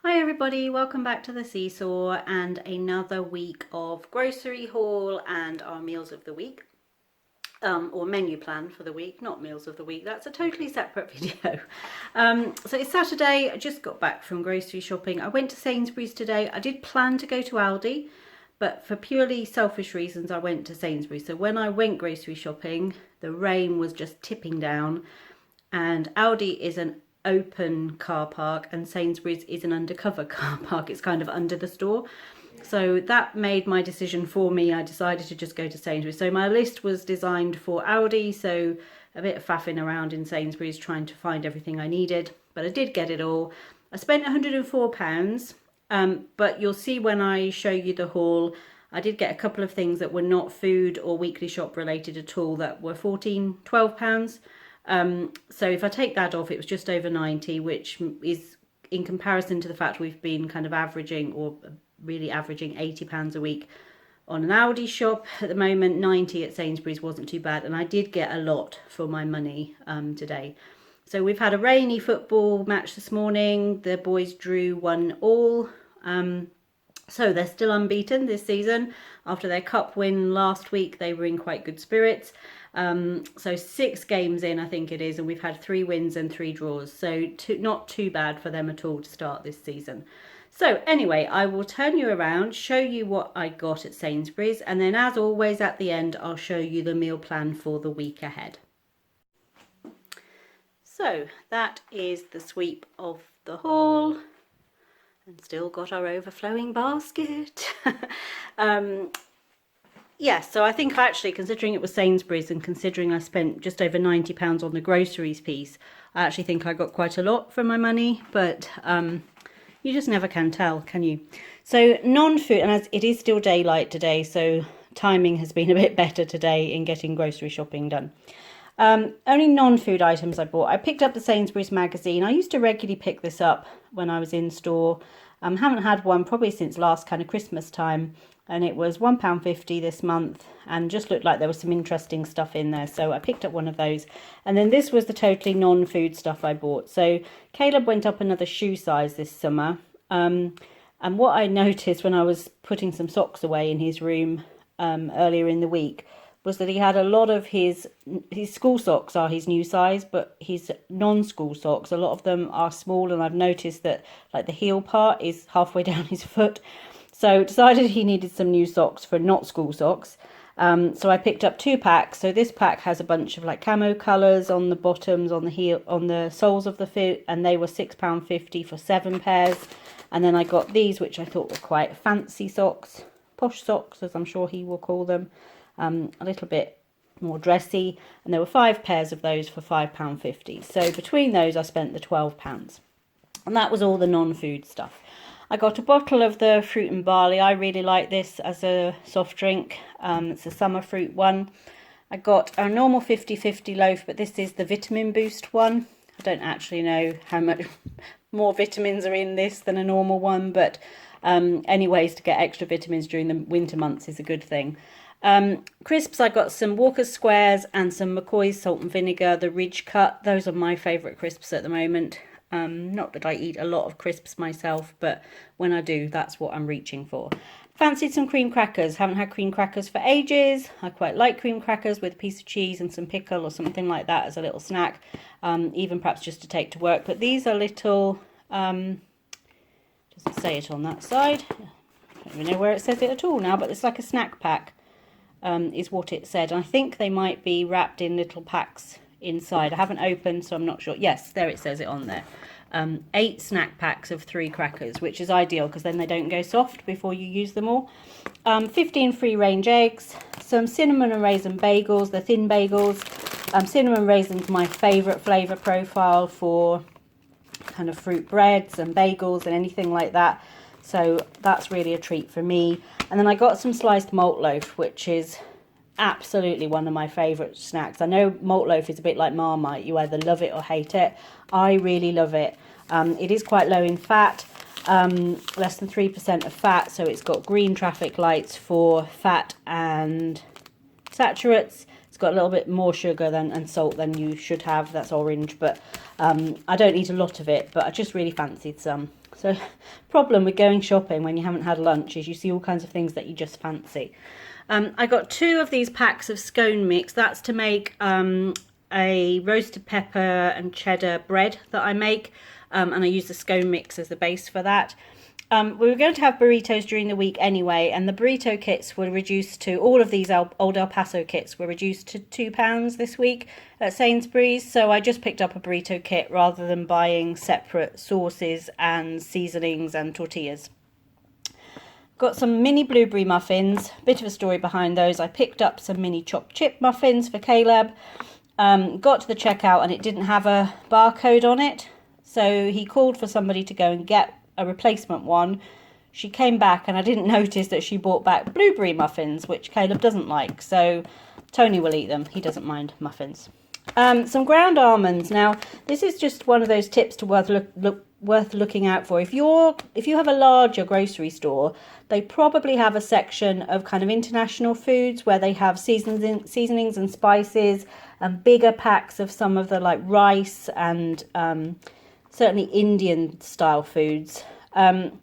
Hi everybody, welcome back to the SeeSaw and another week of grocery haul and our meals of the week. Or menu plan for the week, not meals of the week. That's a totally separate video. So it's Saturday, I just got back from grocery shopping. I went to Sainsbury's today. I did plan to go to Aldi, but for purely selfish reasons I went to Sainsbury's. So when I went grocery shopping, the rain was just tipping down, and Aldi is an open car park and Sainsbury's is an undercover car park. It's kind of under the store. So that made my decision for me. I decided to just go to Sainsbury's. So my list was designed for Aldi, so a bit of faffing around in Sainsbury's trying to find everything I needed, but I did get it all. I spent £104, but you'll see when I show you the haul, I did get a couple of things that were not food or weekly shop related at all that were £12. So if I take that off, it was just over 90, which is in comparison to the fact we've been kind of averaging, or really averaging, £80 a week on an Aldi shop at the moment. 90 at Sainsbury's wasn't too bad, and I did get a lot for my money today. So we've had a rainy football match this morning. The boys drew 1-1. So they're still unbeaten this season. After their cup win last week, they were in quite good spirits. So 6 games in, I think it is, and we've had 3 wins and 3 draws. So not too bad for them at all to start this season. So anyway, I will turn you around, show you what I got at Sainsbury's, and then as always at the end, I'll show you the meal plan for the week ahead. So that is the sweep of the haul. And still got our overflowing basket. Yeah, so I think actually, considering it was Sainsbury's and considering I spent just over £90 on the groceries piece, I actually think I got quite a lot for my money, but you just never can tell, can you? So non-food, and as it is still daylight today, so timing has been a bit better today in getting grocery shopping done. Only non-food items I bought. I picked up the Sainsbury's magazine. I used to regularly pick this up when I was in store. Haven't had one probably since last kind of Christmas time, and it was £1.50 this month, and just looked like there was some interesting stuff in there, so I picked up one of those. And then this was the totally non-food stuff I bought. So Caleb went up another shoe size this summer, and what I noticed when I was putting some socks away in his room earlier in the week was that he had a lot of his school socks are his new size, but his non-school socks, a lot of them are small, and I've noticed that like the heel part is halfway down his foot. So decided he needed some new socks for not school socks. So I picked up 2 packs. So this pack has a bunch of like camo colours on the bottoms, on the heel, on the soles of the foot, and they were £6.50 for 7 pairs. And then I got these, which I thought were quite fancy socks, posh socks, as I'm sure he will call them. A little bit more dressy, and there were 5 pairs of those for £5.50. So between those I spent the £12, and that was all the non-food stuff. I got a bottle of the fruit and barley. I really like this as a soft drink. It's a summer fruit one. I got a normal 50/50 loaf, but this is the vitamin boost one. I don't actually know how much more vitamins are in this than a normal one, but anyways, to get extra vitamins during the winter months is a good thing. Crisps, I got some Walker's Squares and some McCoy's salt and vinegar, the Ridge Cut. Those are my favourite crisps at the moment. Not that I eat a lot of crisps myself, but when I do, that's what I'm reaching for. Fancied some cream crackers. Haven't had cream crackers for ages. I quite like cream crackers with a piece of cheese and some pickle or something like that as a little snack, even perhaps just to take to work. But these are little, doesn't say it on that side. I don't even know where it says it at all now, but it's like a snack pack. Is what it said. I think they might be wrapped in little packs inside. I haven't opened, so I'm not sure. Yes, there it says it on there. 8 snack packs of 3 crackers, which is ideal because then they don't go soft before you use them all. 15 free-range eggs, some cinnamon and raisin bagels, the thin bagels. Cinnamon raisin's my favourite flavour profile for kind of fruit breads and bagels and anything like that. So that's really a treat for me. And then I got some sliced malt loaf, which is absolutely one of my favourite snacks. I know malt loaf is a bit like Marmite. You either love it or hate it. I really love it. It is quite low in fat, less than 3% of fat. So it's got green traffic lights for fat and saturates. It's got a little bit more sugar and salt than you should have. That's orange, but I don't eat a lot of it, but I just really fancied some. So problem with going shopping when you haven't had lunch is you see all kinds of things that you just fancy. I got 2 of these packs of scone mix. That's to make a roasted pepper and cheddar bread that I make, and I use the scone mix as the base for that. We were going to have burritos during the week anyway, and the burrito kits were reduced to, all of these old El Paso kits were reduced to £2 this week at Sainsbury's, so I just picked up a burrito kit rather than buying separate sauces and seasonings and tortillas. Got some mini blueberry muffins, bit of a story behind those. I picked up some mini chopped chip muffins for Caleb, got to the checkout and it didn't have a barcode on it, so he called for somebody to go and get a replacement one. She came back and I didn't notice that she brought back blueberry muffins, which Caleb doesn't like, so Tony will eat them. He doesn't mind muffins. Some ground almonds. Now this is just one of those tips to worth looking out for. If you have a larger grocery store, they probably have a section of kind of international foods where they have seasonings and spices and bigger packs of some of the like rice and certainly Indian style foods. And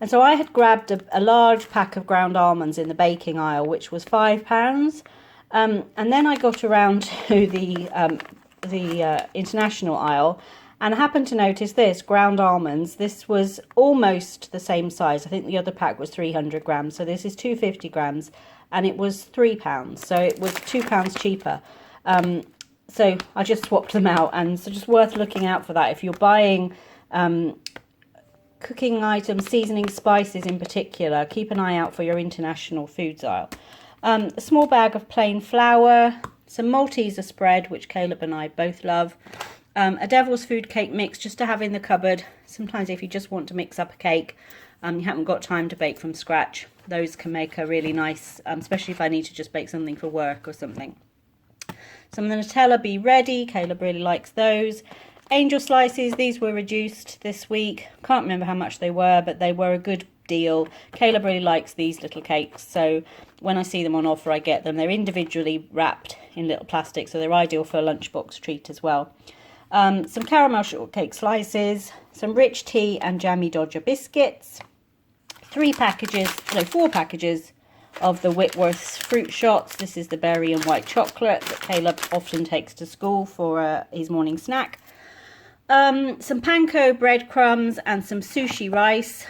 so I had grabbed a large pack of ground almonds in the baking aisle, which was £5. And then I got around to the international aisle and I happened to notice this, ground almonds. This was almost the same size. I think the other pack was 300 grams. So this is 250 grams and it was £3. So it was £2 cheaper. So I just swapped them out, and so just worth looking out for that. If you're buying cooking items, seasoning, spices in particular, keep an eye out for your international foods aisle. A small bag of plain flour, some Malteser spread, which Caleb and I both love, a Devil's Food cake mix just to have in the cupboard. Sometimes if you just want to mix up a cake, you haven't got time to bake from scratch, those can make a really nice, especially if I need to just bake something for work or something. Some of the Nutella Be Ready, Caleb really likes those. Angel slices, these were reduced this week. Can't remember how much they were, but they were a good deal. Caleb really likes these little cakes, so when I see them on offer I get them. They're individually wrapped in little plastic, so they're ideal for a lunchbox treat as well. Some caramel shortcake slices, some rich tea and jammy Dodger biscuits, 4 packages of the Whitworth's fruit shots. This is the berry and white chocolate that Caleb often takes to school for his morning snack. Some panko breadcrumbs and some sushi rice.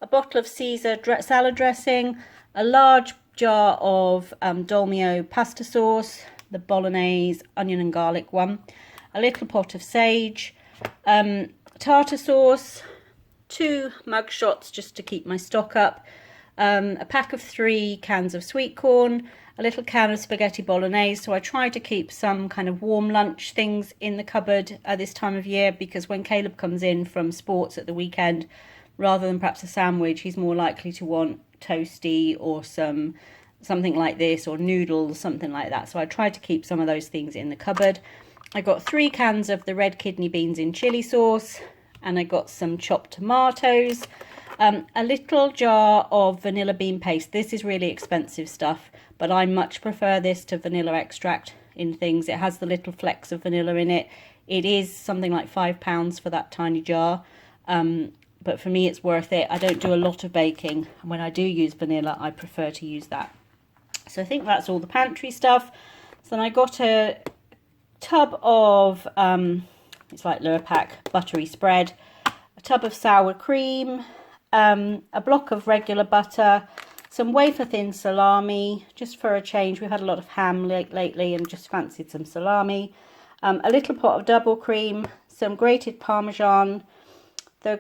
A bottle of Caesar salad dressing. A large jar of Dolmio pasta sauce. The bolognese onion and garlic one. A little pot of sage. Tartar sauce. 2 mug shots just to keep my stock up. A pack of 3 cans of sweet corn, a little can of spaghetti bolognese. So I try to keep some kind of warm lunch things in the cupboard at this time of year, because when Caleb comes in from sports at the weekend, rather than perhaps a sandwich, he's more likely to want toasty or something like this, or noodles, something like that. So I try to keep some of those things in the cupboard. I got 3 cans of the red kidney beans in chili sauce, and I got some chopped tomatoes. A little jar of vanilla bean paste. This is really expensive stuff, but I much prefer this to vanilla extract in things. It has the little flecks of vanilla in it. It is something like £5 for that tiny jar, but for me it's worth it. I don't do a lot of baking, and when I do use vanilla I prefer to use that. So I think that's all the pantry stuff. So then I got a tub of, it's like Lurpak buttery spread, a tub of sour cream, a block of regular butter, some wafer thin salami, just for a change. We've had a lot of ham lately and just fancied some salami. A little pot of double cream, some grated parmesan. The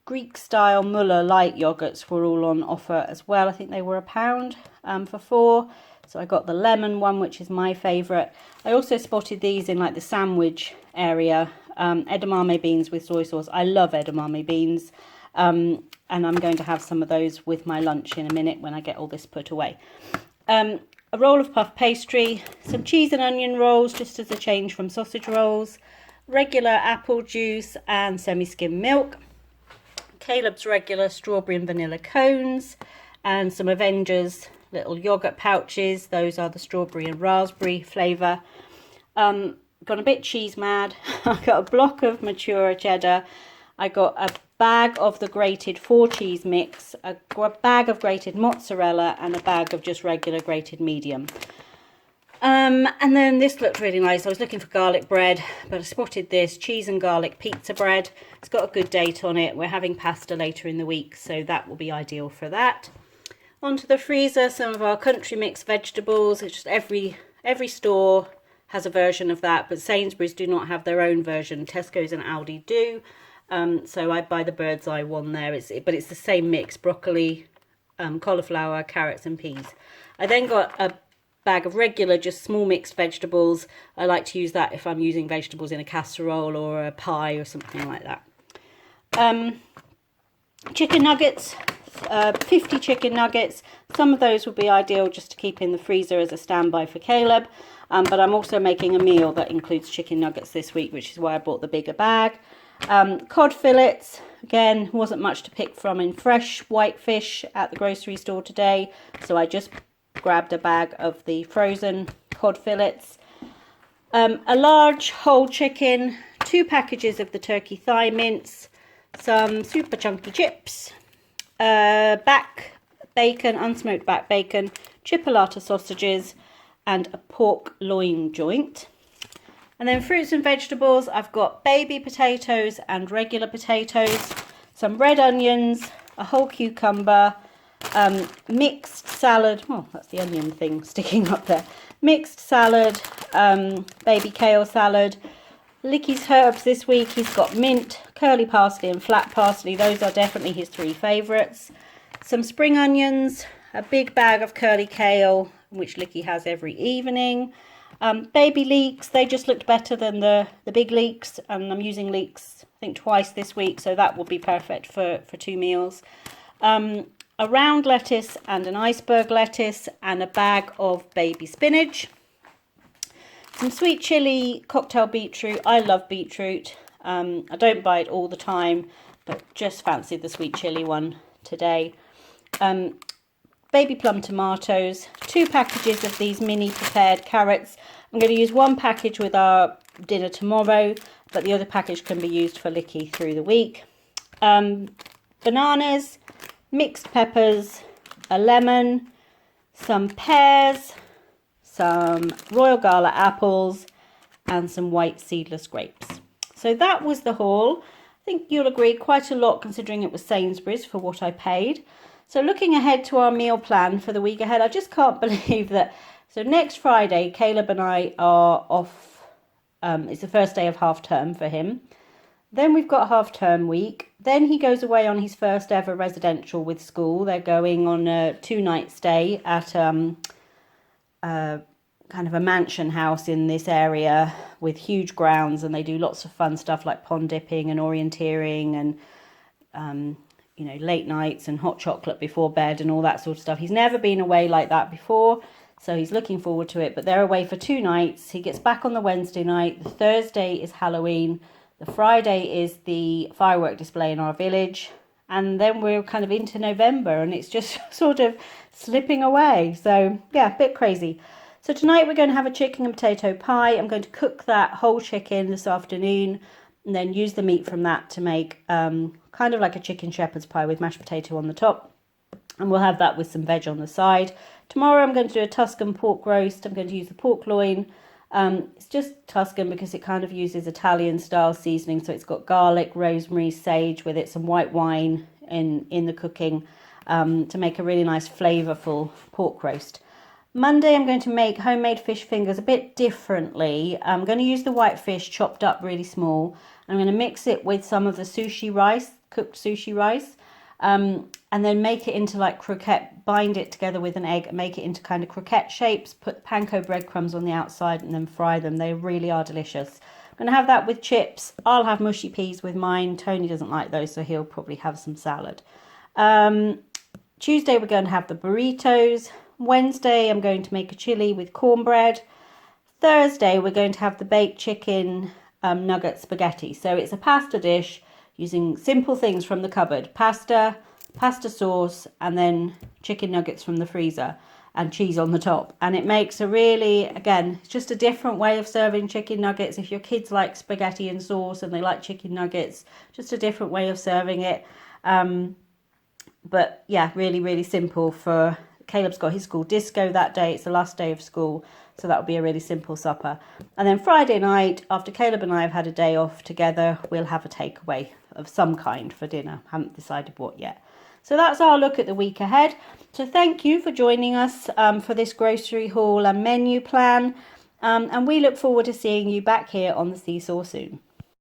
Greek style Muller light yogurts were all on offer as well. I think they were £1 for 4. So I got the lemon one, which is my favourite. I also spotted these in like the sandwich area. Edamame beans with soy sauce. I love edamame beans, and I'm going to have some of those with my lunch in a minute when I get all this put away. A roll of puff pastry, some cheese and onion rolls just as a change from sausage rolls, regular apple juice and semi-skim milk, Caleb's regular strawberry and vanilla cones, and some Avengers little yogurt pouches. Those are the strawberry and raspberry flavour. Got a bit cheese mad. I got a block of mature cheddar. I got a bag of the grated 4 cheese mix, a bag of grated mozzarella, and a bag of just regular grated medium. And then this looked really nice. I was looking for garlic bread, but I spotted this cheese and garlic pizza bread. It's got a good date on it. We're having pasta later in the week, so that will be ideal for that. Onto the freezer, some of our country mix vegetables. It's just every store has a version of that, but Sainsbury's do not have their own version. Tesco's and Aldi do. So I buy the bird's eye one there. But it's the same mix: broccoli, cauliflower, carrots and peas. I then got a bag of regular, just small mixed vegetables. I like to use that if I'm using vegetables in a casserole or a pie or something like that. Chicken nuggets, 50 chicken nuggets. Some of those would be ideal just to keep in the freezer as a standby for Caleb. But I'm also making a meal that includes chicken nuggets this week, which is why I bought the bigger bag. Cod fillets, again, wasn't much to pick from in fresh white fish at the grocery store today, so I just grabbed a bag of the frozen cod fillets. A large whole chicken, 2 packages of the turkey thigh mince, some super chunky chips, back bacon, unsmoked back bacon, chipolata sausages, and a pork loin joint. And then fruits and vegetables, I've got baby potatoes and regular potatoes, some red onions, a whole cucumber, mixed salad. Oh, that's the onion thing sticking up there. Mixed salad, baby kale salad. Licky's herbs this week, he's got mint, curly parsley and flat parsley. Those are definitely his 3 favourites. Some spring onions, a big bag of curly kale, which Licky has every evening. Baby leeks, they just looked better than the big leeks, and I'm using leeks I think twice this week, so that will be perfect for 2 meals. A round lettuce and an iceberg lettuce, and a bag of baby spinach. Some sweet chilli cocktail beetroot. I love beetroot. I don't buy it all the time, but just fancied the sweet chilli one today. Baby plum tomatoes, 2 packages of these mini prepared carrots. I'm going to use 1 package with our dinner tomorrow, but the other package can be used for Licky through the week. Bananas, mixed peppers, a lemon, some pears, some Royal Gala apples, and some white seedless grapes. So that was the haul. I think you'll agree quite a lot considering it was Sainsbury's for what I paid. So looking ahead to our meal plan for the week ahead, I just can't believe that. So next Friday, Caleb and I are off. It's the first day of half term for him. Then we've got half term week. Then he goes away on his first ever residential with school. They're going on a 2-night stay at kind of a mansion house in this area with huge grounds, and they do lots of fun stuff like pond dipping and orienteering and late nights and hot chocolate before bed and all that sort of stuff. He's never been away like that before, so he's looking forward to it. But they're away for 2 nights. He gets back on the Wednesday night. The Thursday is Halloween. The Friday is the firework display in our village. And then we're kind of into November, and it's just sort of slipping away. So yeah, a bit crazy. So tonight we're going to have a chicken and potato pie. I'm going to cook that whole chicken this afternoon and then use the meat from that to make kind of like a chicken shepherd's pie with mashed potato on the top. And we'll have that with some veg on the side. Tomorrow I'm going to do a Tuscan pork roast. I'm going to use the pork loin. It's just Tuscan because it kind of uses Italian style seasoning. So it's got garlic, rosemary, sage with it, some white wine in the cooking to make a really nice flavourful pork roast. Monday I'm going to make homemade fish fingers a bit differently. I'm going to use the white fish chopped up really small. I'm going to mix it with some of the sushi rice, cooked sushi rice, and then make it into like croquette, bind it together with an egg and make it into kind of croquette shapes, put panko breadcrumbs on the outside and then fry them. They really are delicious. I'm going to have that with chips. I'll have mushy peas with mine. Tony doesn't like those, so he'll probably have some salad. Tuesday we're going to have the burritos. Wednesday I'm going to make a chili with cornbread. Thursday we're going to have the baked chicken nugget spaghetti. So it's a pasta dish using simple things from the cupboard. Pasta sauce, and then chicken nuggets from the freezer. and cheese on the top. And it makes a really, again, it's just a different way of serving chicken nuggets. If your kids like spaghetti and sauce and they like chicken nuggets, just a different way of serving it. But yeah, really, really simple. For Caleb's got his school disco that day. It's the last day of school. So that'll be a really simple supper. And then Friday night, after Caleb and I have had a day off together, we'll have a takeaway of some kind for dinner. Haven't decided what yet. So that's our look at the week ahead. So thank you for joining us for this grocery haul and menu plan. And we look forward to seeing you back here on the SeeSaw soon.